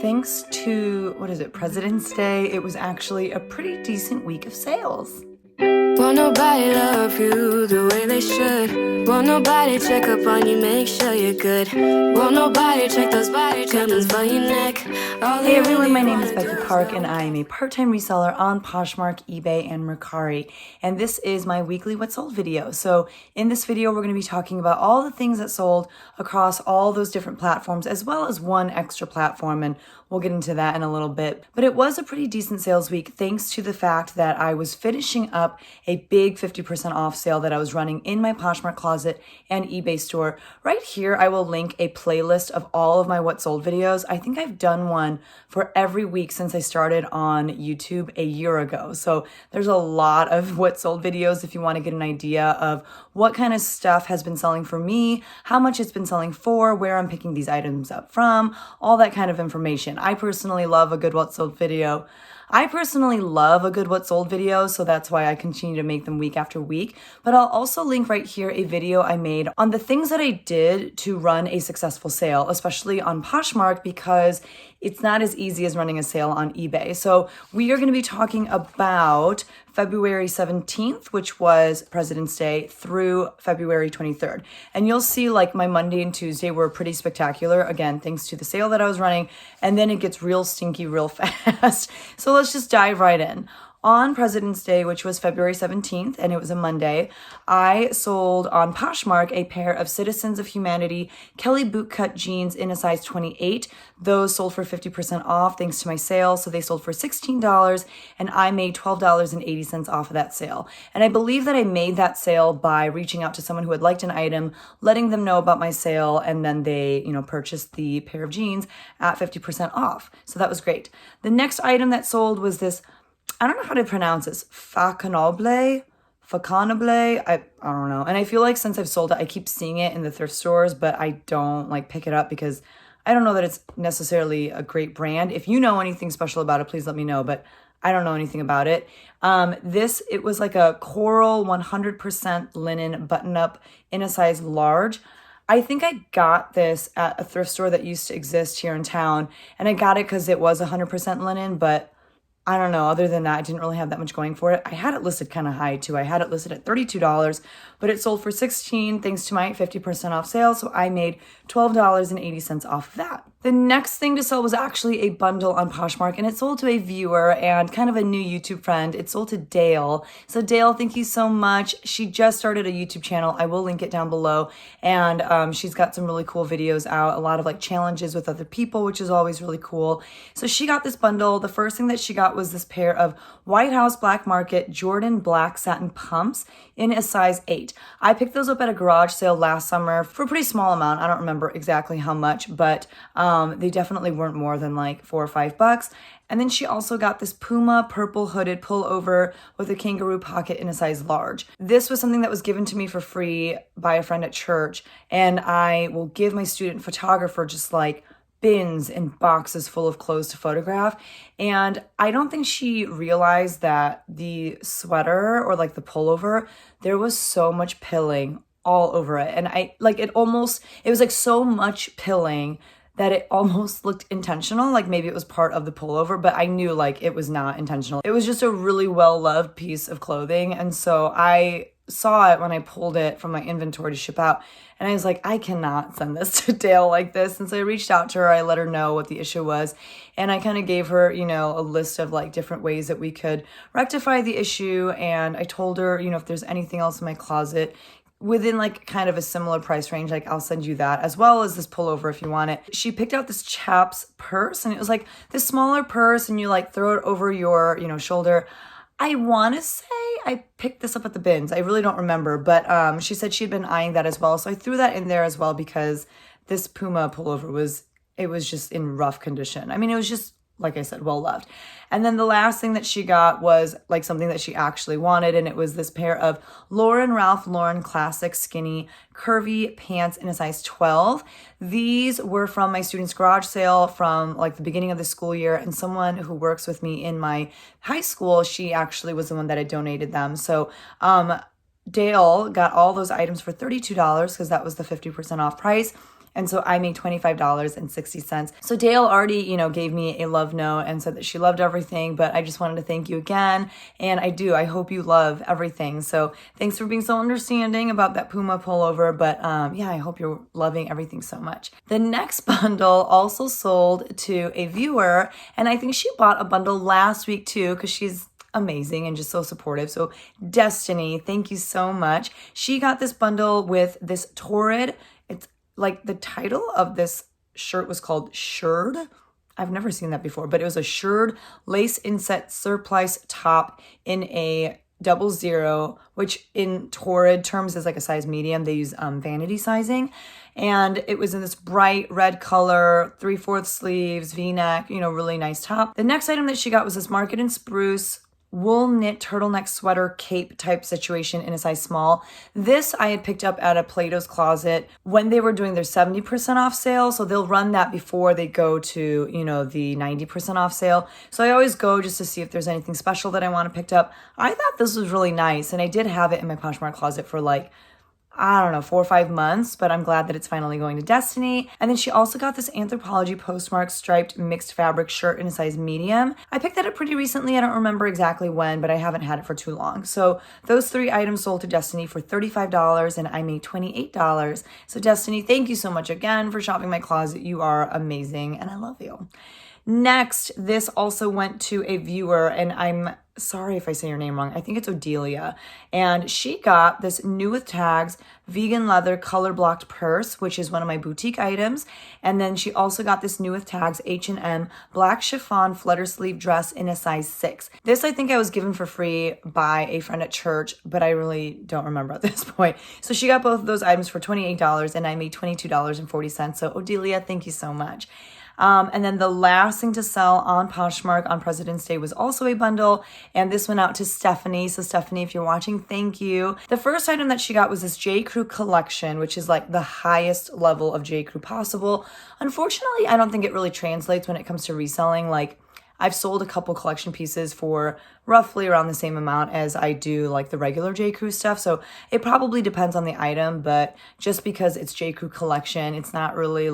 Thanks to, President's Day, it was actually a pretty decent week of sales. Won't nobody love you the way they should. Won't nobody check up on you, make sure you're good. Won't nobody check those body tremors for your neck. Hey everyone, my name is Becky Park and I am a part-time reseller on Poshmark, eBay, and Mercari. And this is my weekly What Sold video. So in this video, we're going to be talking about all the things that sold across all those different platforms, as well as one extra platform. And we'll get into that in a little bit. But it was a pretty decent sales week thanks to the fact that I was finishing up a big 50% off sale that I was running in my Poshmark closet and eBay store. Right here, I will link a playlist of all of my What Sold videos. I think I've done one for every week since I started on YouTube a year ago. So there's a lot of What Sold videos if you want to get an idea of what kind of stuff has been selling for me, how much it's been selling for, where I'm picking these items up from, all that kind of information. I personally love a good What Sold video. So that's why I continue to make them week after week. But I'll also link right here a video I made on the things that I did to run a successful sale, especially on Poshmark, because it's not as easy as running a sale on eBay. So we are going to be talking about February 17th, which was President's Day, through February 23rd. And you'll see like my Monday and Tuesday were pretty spectacular, again, thanks to the sale that I was running. And then it gets real stinky real fast. So let's just dive right in. On President's Day, which was February 17th, and it was a Monday, I sold on Poshmark a pair of Citizens of Humanity Kelly bootcut jeans in a size 28. Those sold for 50% off thanks to my sale. So they sold for $16 and I made $12.80 off of that sale. And I believe that I made that sale by reaching out to someone who had liked an item, letting them know about my sale, and then they, purchased the pair of jeans at 50% off. So that was great. The next item that sold was this, I don't know how to pronounce this, facanable, I don't know. And I feel like since I've sold it, I keep seeing it in the thrift stores, but I don't pick it up because I don't know that it's necessarily a great brand. If you know anything special about it, please let me know, but I don't know anything about it. It was like a coral 100% linen button-up in a size large. I think I got this at a thrift store that used to exist here in town, and I got it because it was 100% linen, but I don't know. Other than that, I didn't really have that much going for it. I had it listed kind of high too. I had it listed at $32, but it sold for $16 thanks to my 50% off sale. So I made $12.80 off of that. The next thing to sell was actually a bundle on Poshmark, and it sold to a viewer and kind of a new YouTube friend. It sold to Dale. So Dale, thank you so much. She just started a YouTube channel. I will link it down below. And she's got some really cool videos out, a lot of challenges with other people, which is always really cool. So she got this bundle. The first thing that she got was this pair of White House Black Market Jordan black satin pumps in a size 8. I picked those up at a garage sale last summer for a pretty small amount. I don't remember exactly how much, but they definitely weren't more than $4 or $5. And then she also got this Puma purple hooded pullover with a kangaroo pocket in a size large. This was something that was given to me for free by a friend at church, and I will give my student photographer just bins and boxes full of clothes to photograph. And I don't think she realized that the sweater or the pullover, there was so much pilling all over it. And it was so much pilling that it almost looked intentional, maybe it was part of the pullover, but I knew it was not intentional. It was just a really well-loved piece of clothing. And so I saw it when I pulled it from my inventory to ship out, and I was like, I cannot send this to Dale like this. And so I reached out to her, I let her know what the issue was, and I kind of gave her, a list of different ways that we could rectify the issue. And I told her, if there's anything else in my closet within kind of a similar price range, I'll send you that, as well as this pullover if you want it. She picked out this chap's purse, and it was this smaller purse, and you throw it over your, shoulder. I want to say I picked this up at the bins. I really don't remember, but she said she'd been eyeing that as well. So I threw that in there as well because this Puma pullover was just in rough condition. I mean, it was just, like I said, well loved. And then the last thing that she got was something that she actually wanted, and it was this pair of Ralph Lauren classic skinny curvy pants in a size 12. These were from my student's garage sale from the beginning of the school year, and someone who works with me in my high school, she actually was the one that had donated them. So Dale got all those items for $32 because that was the 50% off price. And so I made $25.60. So Dale already, gave me a love note and said that she loved everything, but I just wanted to thank you again. And I hope you love everything. So thanks for being so understanding about that Puma pullover. But I hope you're loving everything so much. The next bundle also sold to a viewer, and I think she bought a bundle last week too, because she's amazing and just so supportive. So Destiny, thank you so much. She got this bundle with this torrid. It's like the title of this shirt was called Shirred. I've never seen that before, but it was a shirred lace inset surplice top in a 00, which in torrid terms is like a size medium. They use vanity sizing. And it was in this bright red color, 3/4 sleeves, V-neck, really nice top. The next item that she got was this Market and Spruce wool knit turtleneck sweater cape type situation in a size small. This I had picked up at a Plato's Closet when they were doing their 70% off sale. So they'll run that before they go to, the 90% off sale. So I always go just to see if there's anything special that I want to pick up. I thought this was really nice, and I did have it in my Poshmark closet for 4 or 5 months, but I'm glad that it's finally going to Destiny. And then she also got this Anthropologie Postmark striped mixed fabric shirt in a size medium. I picked that up pretty recently. I don't remember exactly when, but I haven't had it for too long. So those 3 items sold to Destiny for $35, and I made $28. So Destiny, thank you so much again for shopping my closet. You are amazing, and I love you. Next, this also went to a viewer, and I'm sorry if I say your name wrong. I think it's Odelia. And she got this new with tags vegan leather color blocked purse, which is one of my boutique items. And then she also got this new with tags H&M black chiffon flutter sleeve dress in a size 6. This I think I was given for free by a friend at church, but I really don't remember at this point. So she got both of those items for $28, and I made $22.40. So Odelia, thank you so much. And then the last thing to sell on Poshmark on President's Day was also a bundle, and this went out to Stephanie. So Stephanie, if you're watching, thank you. The first item that she got was this J. Crew collection, which is like the highest level of J. Crew possible. Unfortunately, I don't think it really translates when it comes to reselling. I've sold a couple collection pieces for roughly around the same amount as I do the regular J. Crew stuff. So it probably depends on the item, but just because it's J. Crew collection, it's not really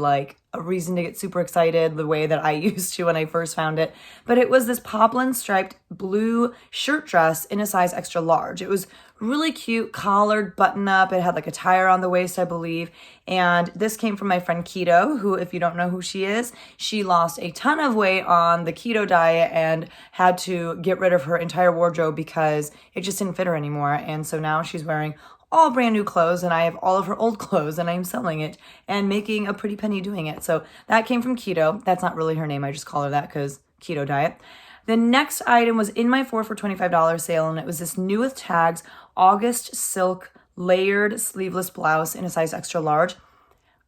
a reason to get super excited the way that I used to when I first found it. But it was this poplin striped blue shirt dress in a size extra large. It was really cute, collared, button up. It had a tie around the waist, I believe. And this came from my friend Keto, who, if you don't know who she is, she lost a ton of weight on the keto diet and had to get rid of her entire wardrobe because it just didn't fit her anymore. And so now she's wearing all brand new clothes, and I have all of her old clothes, and I'm selling it and making a pretty penny doing it. So that came from Keto. That's not really her name. I just call her that because keto diet. The next item was in my 4 for $25 sale, and it was this new with tags August silk layered sleeveless blouse in a size extra large.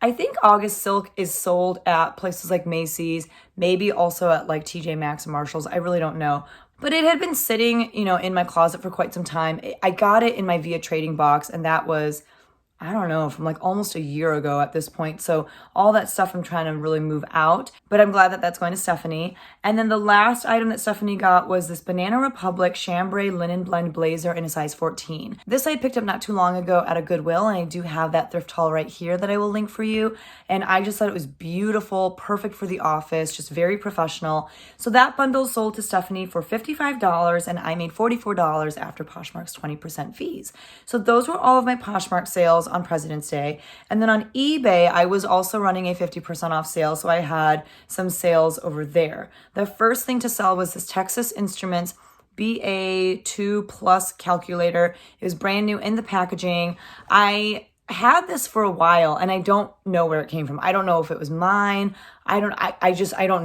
I think August silk is sold at places like Macy's, maybe also at TJ Maxx and Marshalls. I really don't know. But it had been sitting, in my closet for quite some time. I got it in my Via trading box, and that was, I don't know, from almost a year ago at this point. So all that stuff I'm trying to really move out, but I'm glad that that's going to Stephanie. And then the last item that Stephanie got was this Banana Republic chambray linen blend blazer in a size 14. This I picked up not too long ago at a Goodwill, and I do have that thrift haul right here that I will link for you. And I just thought it was beautiful, perfect for the office, just very professional. So that bundle sold to Stephanie for $55, and I made $44 after Poshmark's 20% fees. So those were all of my Poshmark sales on President's Day. And then on eBay, I was also running a 50% off sale, so I had some sales over there. The first thing to sell was this Texas Instruments BA2 Plus calculator. It was brand new in the packaging. I had this for a while, and I don't know where it came from. I don't know if it was mine. I don't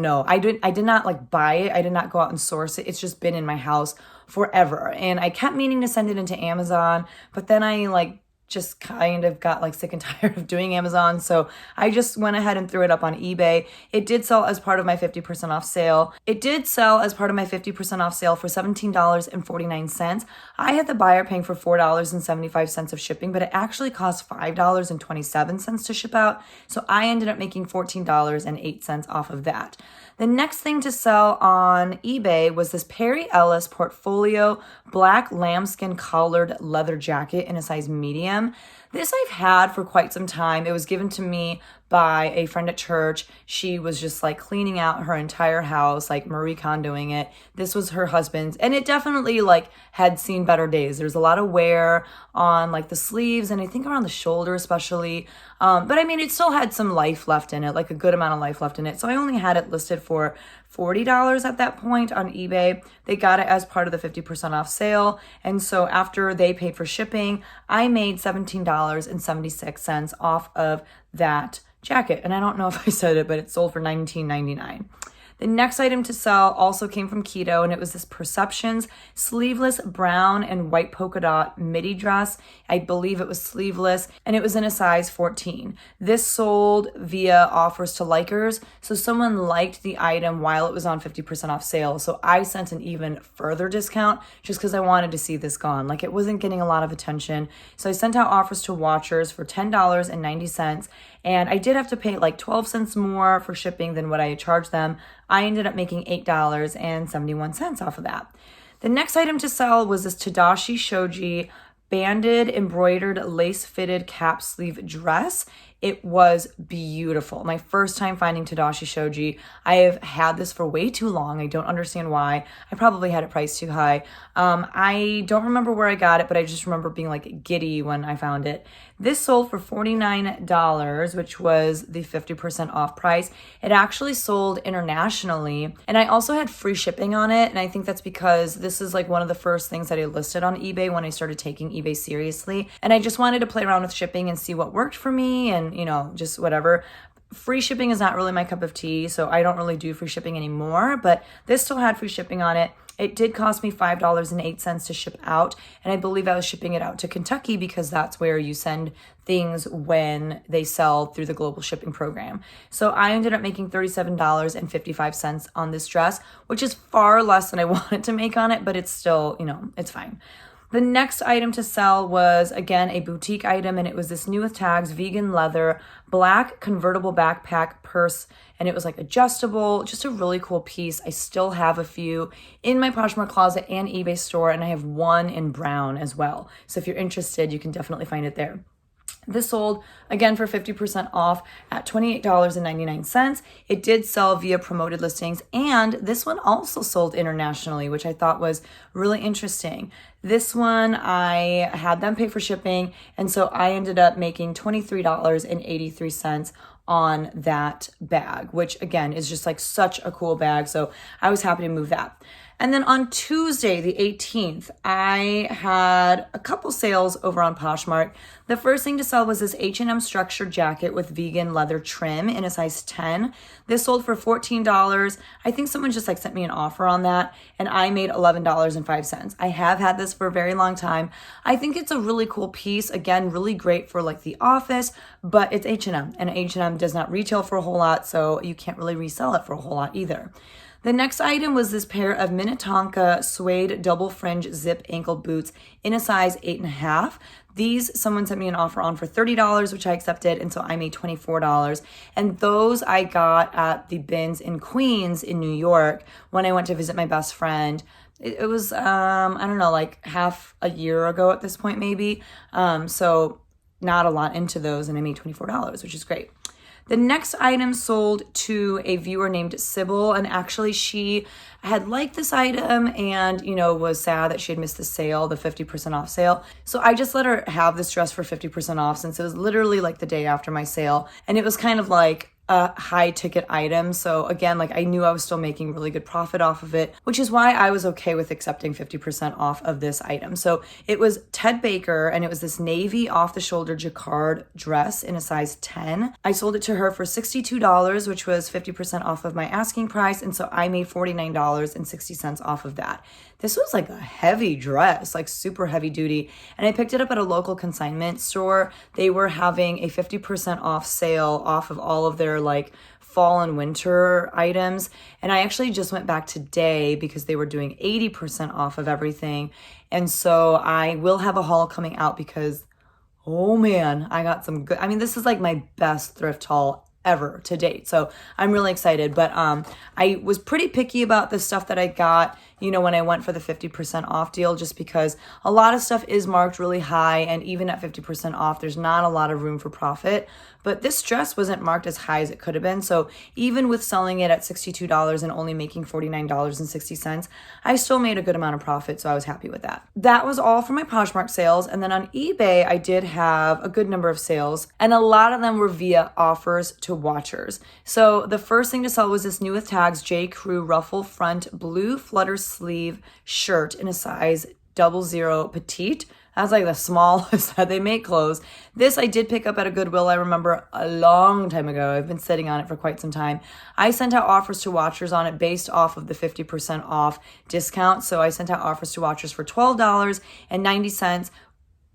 know. I did not buy it. I did not go out and source it. It's just been in my house forever. And I kept meaning to send it into Amazon, but then I just kind of got sick and tired of doing Amazon. So I just went ahead and threw it up on eBay. It did sell as part of my 50% off sale. It did sell as part of my 50% off sale for $17.49. I had the buyer paying for $4.75 of shipping, but it actually cost $5.27 to ship out. So I ended up making $14.08 off of that. The next thing to sell on eBay was this Perry Ellis Portfolio black lambskin collared leather jacket in a size medium. This I've had for quite some time. It was given to me by a friend at church. She was just like cleaning out her entire house, like Marie Kondoing it. This was her husband's, and it definitely like had seen better days. There's a lot of wear on like the sleeves and I think around the shoulder especially. But I mean, it still had some life left in it, like a good amount of life left in it. So I only had it listed for $40 at that point on eBay. They got it as part of the 50% off sale. And so after they paid for shipping, I made $17.76 off of that jacket. And I don't know if I said it, but it sold for $19.99. The next item to sell also came from Keto, and it was this Perceptions sleeveless brown and white polka dot midi dress. I believe it was sleeveless, and it was in a size 14. This sold via offers to likers, so someone liked the item while it was on 50% off sale. So I sent an even further discount just because I wanted to see this gone. Like, it wasn't getting a lot of attention. So I sent out offers to watchers for $10.90. And I did have to pay like 12 cents more for shipping than what I had charged them. I ended up making $8.71 off of that. The next item to sell was this Tadashi Shoji banded embroidered lace fitted cap sleeve dress. It was beautiful. My first time finding Tadashi Shoji. I have had this for way too long. I don't understand why. I probably had it priced too high. I don't remember where I got it, but I just remember being like giddy when I found it. This sold for $49, which was the 50% off price. It actually sold internationally, and I also had free shipping on it, and I think that's because this is like one of the first things that I listed on eBay when I started taking eBay seriously, and I just wanted to play around with shipping and see what worked for me and, you know, just whatever. Free shipping is not really my cup of tea, so I don't really do free shipping anymore, but this still had free shipping on it. It did cost me $5.08 to ship out, and I believe I was shipping it out to Kentucky because that's where you send things when they sell through the global shipping program. So I ended up making $37.55 on this dress, which is far less than I wanted to make on it, but it's still, you know, it's fine. The next item to sell was, again, a boutique item, and it was this new with tags, vegan leather, black convertible backpack purse, and it was like adjustable, just a really cool piece. I still have a few in my Poshmark closet and eBay store, and I have one in brown as well. So if you're interested, you can definitely find it there. This sold, again, for 50% off at $28.99. It did sell via promoted listings, and this one also sold internationally, which I thought was really interesting. This one, I had them pay for shipping, and so I ended up making $23.83 on that bag, which again is just like such a cool bag. So I was happy to move that. And then on Tuesday, the 18th, I had a couple sales over on Poshmark. The first thing to sell was this H&M structured jacket with vegan leather trim in a size 10. This sold for $14. I think someone just like sent me an offer on that, and I made $11.05. I have had this for a very long time. I think it's a really cool piece. Again, really great for like the office, but it's H&M, and H&M does not retail for a whole lot, so you can't really resell it for a whole lot either. The next item was this pair of Minnetonka suede double fringe zip ankle boots in a size 8.5. These, someone sent me an offer on for $30, which I accepted, and so I made $24. And those I got at the bins in Queens in New York when I went to visit my best friend. It was, I don't know, like half a year ago at this point maybe. So not a lot into those, and I made $24, which is great. The next item sold to a viewer named Sybil, and actually she had liked this item and, you know, was sad that she had missed the sale, the 50% off sale. So I just let her have this dress for 50% off since it was literally like the day after my sale, and it was kind of like a high ticket item. So again, like I knew I was still making really good profit off of it, which is why I was okay with accepting 50% off of this item. So it was Ted Baker, and it was this navy off the shoulder jacquard dress in a size 10. I sold it to her for $62, which was 50% off of my asking price. And so I made $49.60 off of that. This was like a heavy dress, like super heavy duty. And I picked it up at a local consignment store. They were having a 50% off sale off of all of their like fall and winter items. And I actually just went back today because they were doing 80% off of everything. And so I will have a haul coming out because, oh man, I got some good, I mean, this is like my best thrift haul ever to date. So I'm really excited, but I was pretty picky about the stuff that I got, you know, when I went for the 50% off deal, just because a lot of stuff is marked really high, and even at 50% off, there's not a lot of room for profit. but this dress wasn't marked as high as it could have been. So even with selling it at $62 and only making $49.60, I still made a good amount of profit. So I was happy with that. That was all for my Poshmark sales. And then on eBay, I did have a good number of sales, and a lot of them were via offers to watchers. So the first thing to sell was this new with tags J. Crew ruffle front blue flutter sleeve shirt in a size 00 petite. That's like the smallest that they make clothes. This I did pick up at a Goodwill. I remember a long time ago. I've been sitting on it for quite some time. I sent out offers to watchers on it based off of the 50% off discount. So I sent out offers to watchers for $12.90.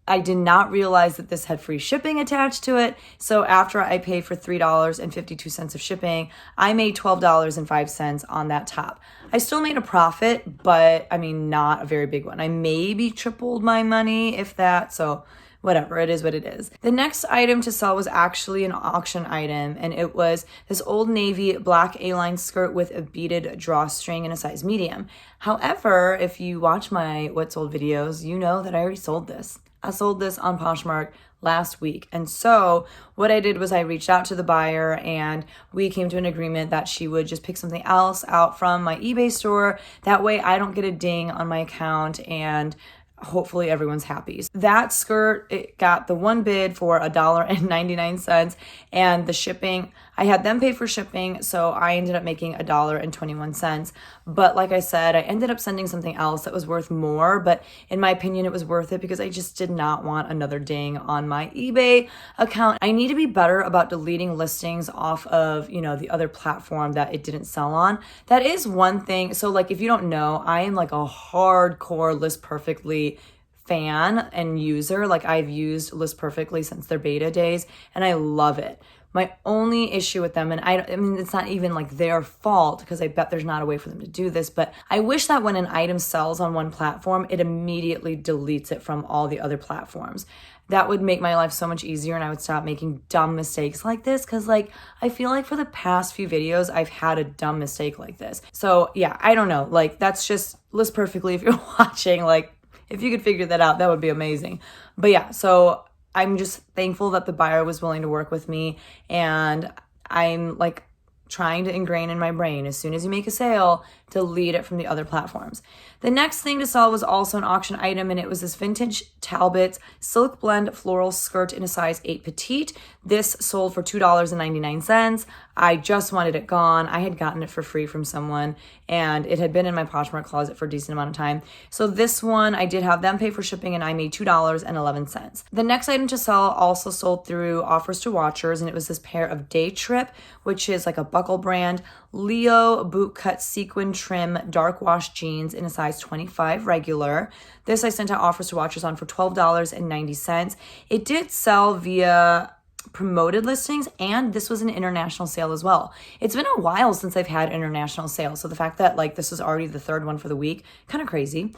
I did not realize that this had free shipping attached to it. So after I paid for $3.52 of shipping, I made $12.05 on that top. I still made a profit, but I mean, not a very big one. I maybe tripled my money, if that. So whatever, it is what it is. The next item to sell was actually an auction item, and it was this Old Navy black A-line skirt with a beaded drawstring in a size medium. However, if you watch my What Sold videos, you know that I already sold this. I sold this on Poshmark last week. And so what I did was I reached out to the buyer, and we came to an agreement that she would just pick something else out from my eBay store. That way I don't get a ding on my account, and hopefully everyone's happy. That skirt, it got the one bid for $1.99, and the shipping, I had them pay for shipping, so I ended up making $1.21. But like I said, I ended up sending something else that was worth more, but in my opinion, it was worth it because I just did not want another ding on my eBay account. I need to be better about deleting listings off of, the other platform that it didn't sell on. That is one thing. So like, if you don't know, I am like a hardcore List Perfectly fan and user. Like, I've used List Perfectly since their beta days, and I love it. My only issue with them, and I mean, it's not even like their fault because I bet there's not a way for them to do this, but I wish that when an item sells on one platform, it immediately deletes it from all the other platforms. That would make my life so much easier, and I would stop making dumb mistakes like this, because like, I feel like for the past few videos, I've had a dumb mistake like this. So yeah, I don't know. Like, that's just List Perfectly. If you're watching, like, if you could figure that out, that would be amazing. But yeah, so I'm just thankful that the buyer was willing to work with me, and I'm like trying to ingrain in my brain, as soon as you make a sale, delete it from the other platforms. The next thing to sell was also an auction item, and it was this vintage Talbot's silk blend floral skirt in a size 8 petite. This sold for $2.99. I just wanted it gone. I had gotten it for free from someone, and it had been in my Poshmark closet for a decent amount of time. So this one, I did have them pay for shipping, and I made $2.11. The next item to sell also sold through offers to watchers, and it was this pair of Day Trip, which is like a buckle brand, Leo bootcut sequin trim dark wash jeans in a size 25 regular. This I sent out offers to watchers on for $12.90. It did sell via promoted listings, and this was an international sale as well. It's been a while since I've had international sales, so the fact that like this is already the third one for the week, kind of crazy.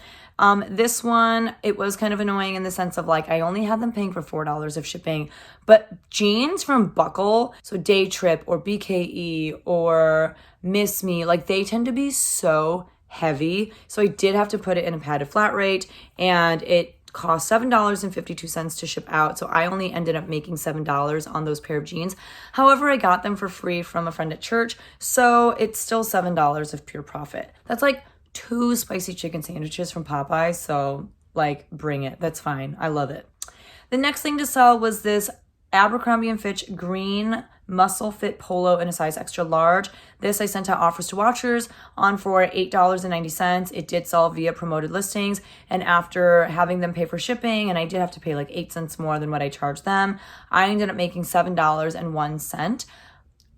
This one, it was kind of annoying in the sense of like, I only had them paying for $4 of shipping, but jeans from Buckle, so Day Trip or BKE or Miss Me, like they tend to be so heavy. So I did have to put it in a padded flat rate, and it cost $7.52 to ship out. So I only ended up making $7 on those pair of jeans. However, I got them for free from a friend at church. So it's still $7 of pure profit. That's like 2 spicy chicken sandwiches from Popeyes. So like, bring it. That's fine. I love it. The next thing to sell was this Abercrombie & Fitch green muscle fit polo in a size extra large. This I sent out offers to watchers on for $8.90. It did sell via promoted listings, and after having them pay for shipping, and I did have to pay like 8 cents more than what I charged them, I ended up making $7.01.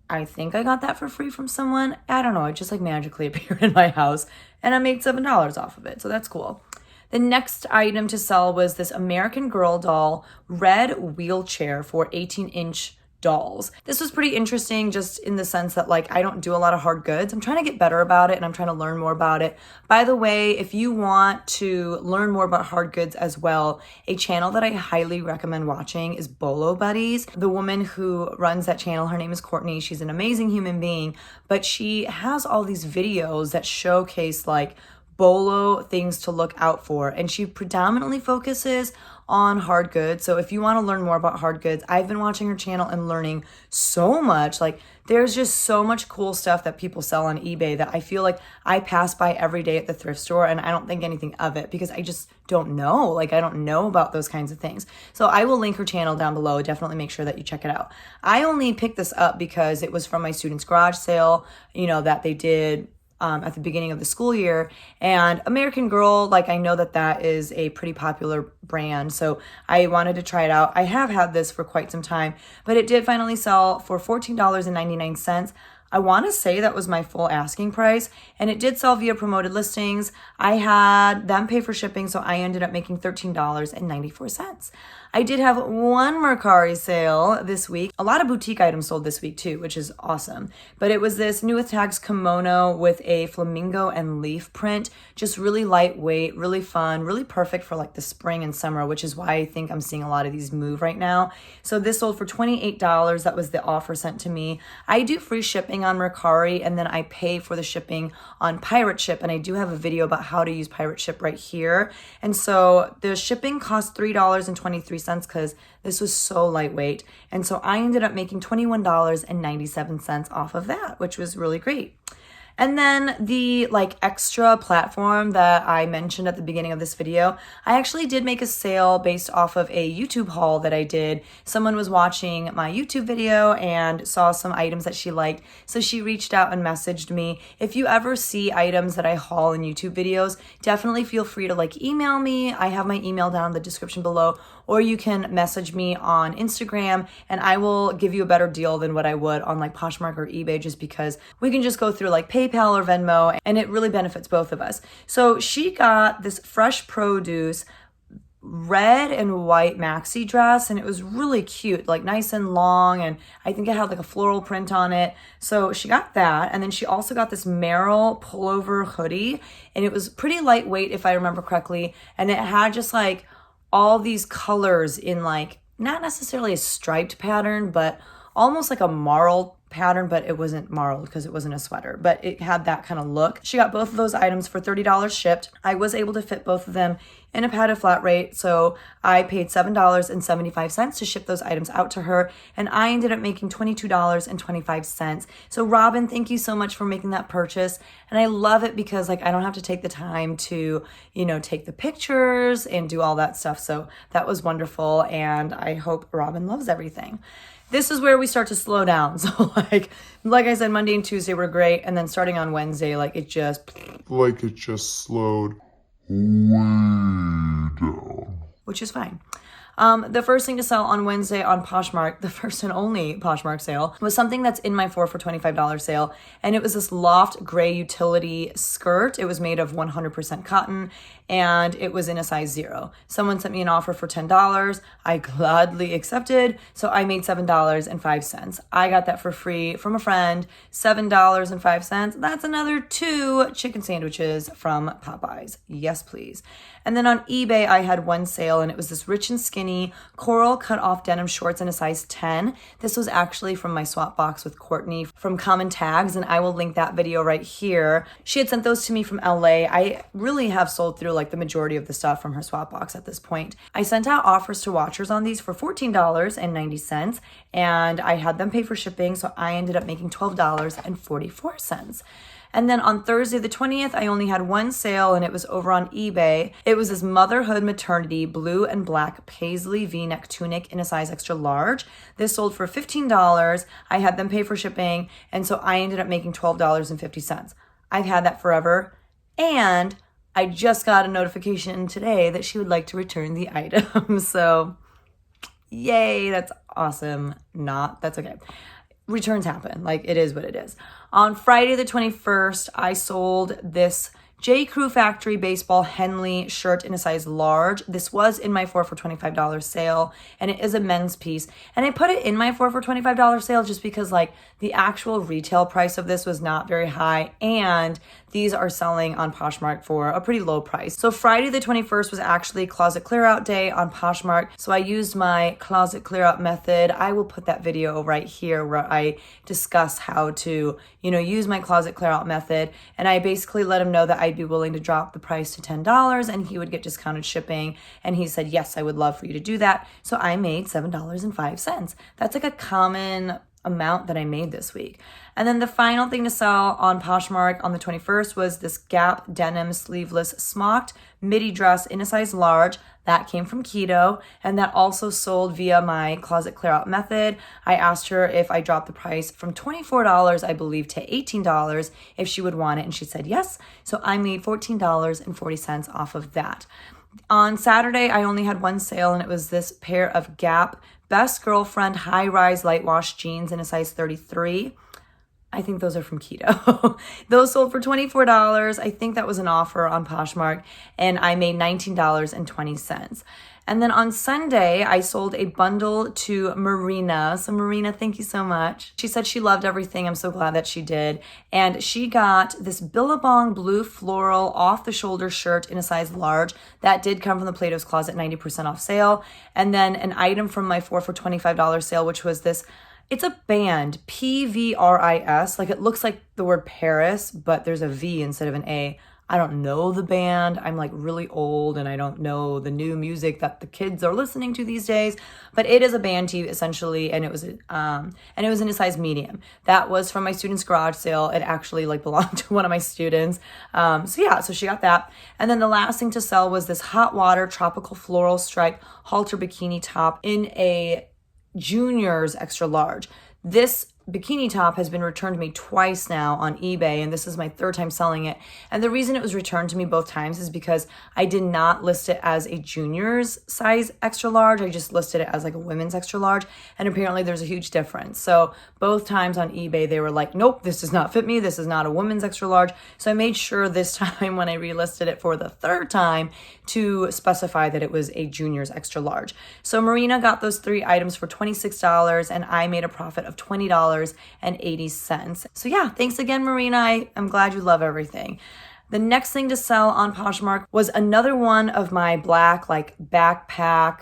I think I got that for free from someone. I don't know. It just like magically appeared in my house, and I made $7 off of it. So that's cool. The next item to sell was this American Girl doll red wheelchair for 18-inch dolls. This was pretty interesting just in the sense that like I don't do a lot of hard goods. I'm trying to get better about it, and I'm trying to learn more about it. By the way, if you want to learn more about hard goods as well, a channel that I highly recommend watching is Bolo Buddies. The woman who runs that channel, her name is Courtney. She's an amazing human being, but she has all these videos that showcase like Bolo things to look out for, and she predominantly focuses on hard goods. So if you want to learn more about hard goods, I've been watching her channel and learning so much. Like there's just so much cool stuff that people sell on eBay that I feel like I pass by every day at the thrift store and I don't think anything of it because I just don't know. Like I don't know about those kinds of things. So I will link her channel down below. Definitely make sure that you check it out. I only picked this up because it was from my students' garage sale, that they did at the beginning of the school year. And American Girl, like I know that is a pretty popular brand. So I wanted to try it out. I have had this for quite some time, but it did finally sell for $14.99. I want to say that was my full asking price, and it did sell via promoted listings. I had them pay for shipping, so I ended up making $13.94. I did have one Mercari sale this week. A lot of boutique items sold this week too, which is awesome. But it was this New with Tags kimono with a flamingo and leaf print. Just really lightweight, really fun, really perfect for like the spring and summer, which is why I think I'm seeing a lot of these move right now. So this sold for $28. That was the offer sent to me. I do free shipping on Mercari, and then I pay for the shipping on Pirate Ship. And I do have a video about how to use Pirate Ship right here. And so the shipping cost $3.23 because this was so lightweight. And so I ended up making $21.97 off of that, which was really great. And then the like extra platform that I mentioned at the beginning of this video, I actually did make a sale based off of a YouTube haul that I did. Someone was watching my YouTube video and saw some items that she liked. So she reached out and messaged me. If you ever see items that I haul in YouTube videos, definitely feel free to like email me. I have my email down in the description below, or you can message me on Instagram and I will give you a better deal than what I would on like Poshmark or eBay, just because we can just go through like PayPal or Venmo and it really benefits both of us. So she got this fresh produce red and white maxi dress, and it was really cute, like nice and long, and I think it had like a floral print on it. So she got that, and then she also got this Merrill pullover hoodie, and it was pretty lightweight if I remember correctly, and it had just like all these colors in like not necessarily a striped pattern, but almost like a marled pattern, but it wasn't marled because it wasn't a sweater, but it had that kind of look. She got both of those items for $30 shipped. I was able to fit both of them in a padded flat rate, so I paid $7.75 to ship those items out to her, and I ended up making $22.25. So Robin, thank you so much for making that purchase, and I love it because like I don't have to take the time to, take the pictures and do all that stuff. So that was wonderful, and I hope Robin loves everything. This is where we start to slow down. So like I said, Monday and Tuesday were great. And then starting on Wednesday, it just slowed way down. Which is fine. The first thing to sell on Wednesday on Poshmark, the first and only Poshmark sale, was something that's in my 4 for $25 sale. And it was this loft gray utility skirt. It was made of 100% cotton, and it was in a size 0. Someone sent me an offer for $10. I gladly accepted, so I made $7.05. I got that for free from a friend, $7.05. That's another 2 chicken sandwiches from Popeyes. Yes, please. And then on eBay, I had one sale, and it was this rich and skinny coral cut off denim shorts in a size 10. This was actually from my swap box with Courtney from Common Tags, and I will link that video right here. She had sent those to me from LA. I really have sold through the majority of the stuff from her swap box at this point. I sent out offers to watchers on these for $14.90, and I had them pay for shipping, so I ended up making $12.44. And then on Thursday the 20th, I only had one sale, and it was over on eBay. It was this motherhood maternity blue and black paisley V-neck tunic in a size extra large. This sold for $15. I had them pay for shipping, and so I ended up making $12.50. I've had that forever, and I just got a notification today that she would like to return the item. So yay, that's awesome. That's okay. Returns happen. It is what it is. On Friday the 21st, I sold this J. Crew Factory baseball Henley shirt in a size large. This was in my 4 for $25 sale, and it is a men's piece. And I put it in my 4 for $25 sale just because the actual retail price of this was not very high, and these are selling on Poshmark for a pretty low price. So Friday the 21st was actually closet clear out day on Poshmark. So I used my closet clear out method. I will put that video right here where I discuss how to, use my closet clear out method. And I basically let them know that I'd be willing to drop the price to $10 and he would get discounted shipping. And he said, yes, I would love for you to do that. So I made $7.05. That's like a common amount that I made this week. And then the final thing to sell on Poshmark on the 21st was this Gap denim sleeveless smocked midi dress in a size large. That came from Keto, and that also sold via my closet clear out method. I asked her if I dropped the price from $24, I believe, to $18 if she would want it, and she said yes. So I made $14.40 off of that. On Saturday, I only had one sale, and it was this pair of Gap Best Girlfriend high-rise light wash jeans in a size 33. I think those are from Keto. Those sold for $24. I think that was an offer on Poshmark, and I made $19.20. And then on Sunday, I sold a bundle to Marina. So Marina, thank you so much. She said she loved everything. I'm so glad that she did. And she got this Billabong blue floral off-the-shoulder shirt in a size large. That did come from the Plato's Closet 90% off sale. And then an item from my 4 for $25 sale, which was this. It's a band, PVRIS. Like, it looks like the word Paris, but there's a V instead of an A. I don't know the band. I'm like really old and I don't know the new music that the kids are listening to these days, but it is a band tee essentially, and it was in a size medium. That was from my student's garage sale. It actually like belonged to one of my students. So she got that. And then the last thing to sell was this hot water tropical floral stripe halter bikini top in a junior's extra large. This bikini top has been returned to me twice now on eBay, and this is my third time selling it. And the reason it was returned to me both times is because I did not list it as a junior's size extra large. I just listed it as like a women's extra large, and apparently there's a huge difference. So both times on eBay, they were like, nope, this does not fit me. This is not a women's extra large. So I made sure this time when I relisted it for the third time to specify that it was a junior's extra large. So Marina got those 3 items for $26, and I made a profit of $20.80. So yeah, thanks again, Marina. I'm glad you love everything. The next thing to sell on Poshmark was another one of my black like backpack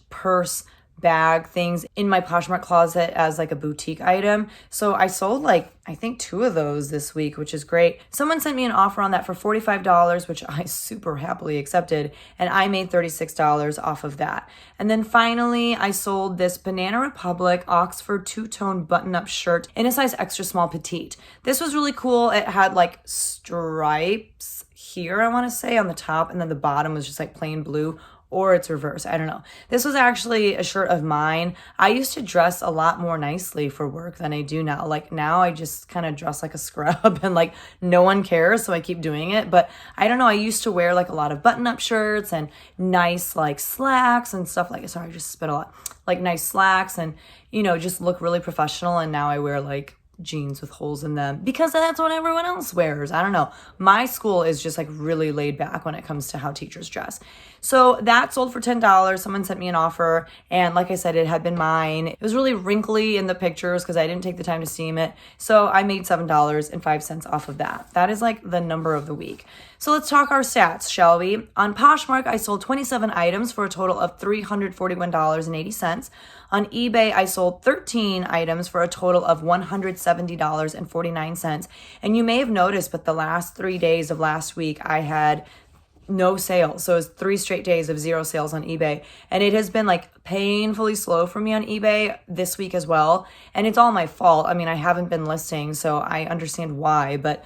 / purse bag things in my Poshmark closet as like a boutique item. So I sold like, I think 2 of those this week, which is great. Someone sent me an offer on that for $45, which I super happily accepted, and I made $36 off of that. And then finally, I sold this Banana Republic Oxford two-tone button-up shirt in a size extra small petite. This was really cool. It had like stripes here, I want to say, on the top, and then the bottom was just like plain blue. Or it's reverse. I don't know. This was actually a shirt of mine. I used to dress a lot more nicely for work than I do now. Like now I just kind of dress like a scrub and like no one cares. So I keep doing it. But I don't know. I used to wear like a lot of button-up shirts and nice like slacks and stuff like, sorry, I just spit a lot. Like nice slacks and, you know, just look really professional. And now I wear like jeans with holes in them because that's what everyone else wears. I don't know. My school is just like really laid back when it comes to how teachers dress. So that sold for $10. Someone sent me an offer, and like I said, it had been mine. It was really wrinkly in the pictures because I didn't take the time to steam it. So I made $7.05 off of that. That is like the number of the week. So let's talk our stats, shall we? On Poshmark, I sold 27 items for a total of $341.80. On eBay, I sold 13 items for a total of $170.49. And you may have noticed, but the last 3 days of last week, I had no sales. So it was 3 straight days of 0 sales on eBay. And it has been like painfully slow for me on eBay this week as well. And it's all my fault. I mean, I haven't been listing, so I understand why, but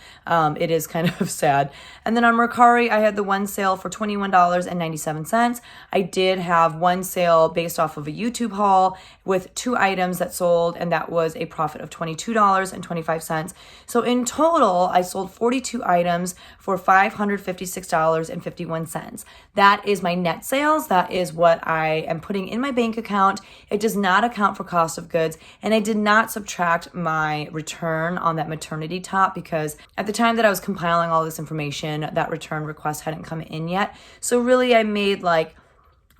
it is kind of sad. And then on Mercari, I had the one sale for $21.97. I did have one sale based off of a YouTube haul with 2 items that sold, and that was a profit of $22.25. So in total, I sold 42 items for $556.51. That is my net sales. That is what I am putting in my bank account. It does not account for cost of goods, and I did not subtract my return on that maternity top because at the time that I was compiling all this information, that return request hadn't come in yet. So really I made like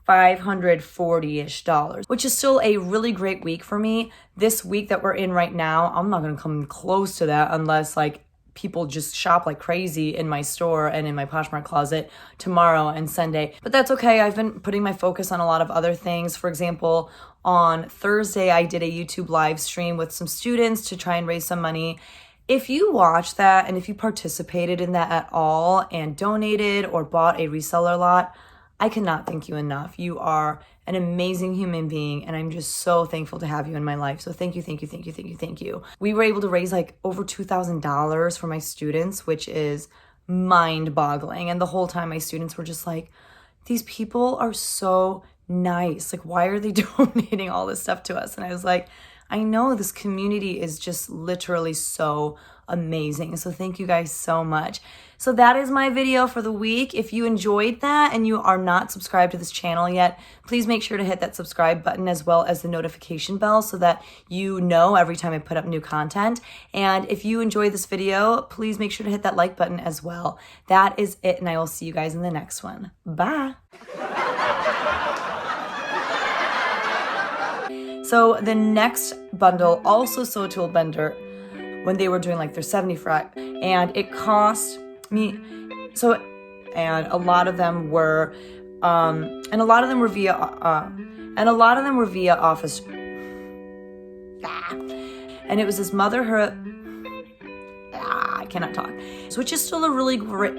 $540-ish, which is still a really great week for me. This week that we're in right now, I'm not going to come close to that unless like people just shop like crazy in my store and in my Poshmark closet tomorrow and Sunday. But that's okay. I've been putting my focus on a lot of other things. For example, on Thursday, I did a YouTube live stream with some students to try and raise some money. If you watched that and if you participated in that at all and donated or bought a reseller lot, I cannot thank you enough. You are an amazing human being, and I'm just so thankful to have you in my life. So thank you, thank you, thank you, thank you, thank you. We were able to raise like over $2,000 for my students, which is mind-boggling. And the whole time my students were just like, these people are so nice. Like, why are they donating all this stuff to us? And I was like, I know this community is just literally so amazing. So thank you guys so much. So that is my video for the week. If you enjoyed that and you are not subscribed to this channel yet, please make sure to hit that subscribe button as well as the notification bell so that you know every time I put up new content. And if you enjoyed this video, please make sure to hit that like button as well. That is it, and I will see you guys in the next one. Bye. So the next bundle, also sold to a vendor when they were doing like their 70 fret, and it cost me, and a lot of them were via office, and it was this I cannot talk, so which is still a really great,